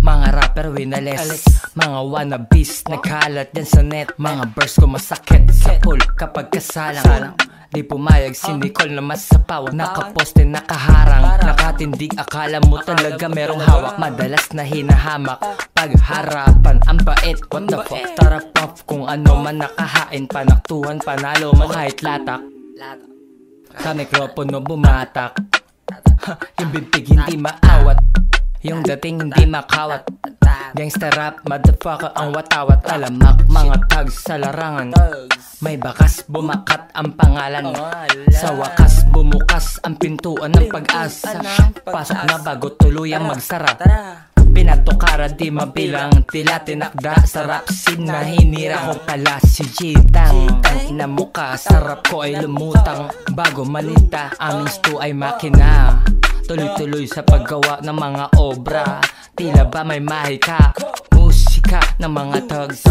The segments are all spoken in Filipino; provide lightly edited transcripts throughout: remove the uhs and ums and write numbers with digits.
Mga rapper winales, mga wannabes nagkalat yan sa net. Mga verse ko masakit sa pool kapag kasalang. Di pumayag si Nicole na masapaw, nakaposte nakaharang, nakatindig akala mo talaga merong hawak. Madalas na hinahamak pagharapan ang bait. What the fuck, tara puff, kung ano man nakahain, panaktuhan panalo mo kahit latak. Sa mikropono bumatak, yung bibig hindi maawat, yung dating hindi makawat. Gangsta rap, motherfucker ang watawat. Talamak mga tags sa larangan, may bakas bumakat ang pangalan. Sa wakas bumukas ang pintuan ng pag-asa. Pasok na bago tuluyang magsara. Pinatukara di mabilang, tila tinakda sa rap scene na hinira ko pala si Jitang. Tangina mo ka, sarap ko ay lumutang. Bago manita, aming stu ay makina. Tuloy-tuloy sa paggawa ng mga obra, tila ba may mahika. Musika ng mga thugs,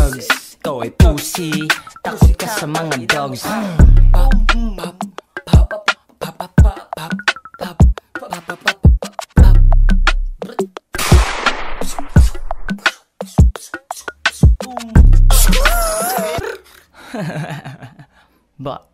ito ay pussy, takot ka sa mga dogs. Pop, pop, pop, pop, pop, pop, pop, pop, pop, pop. But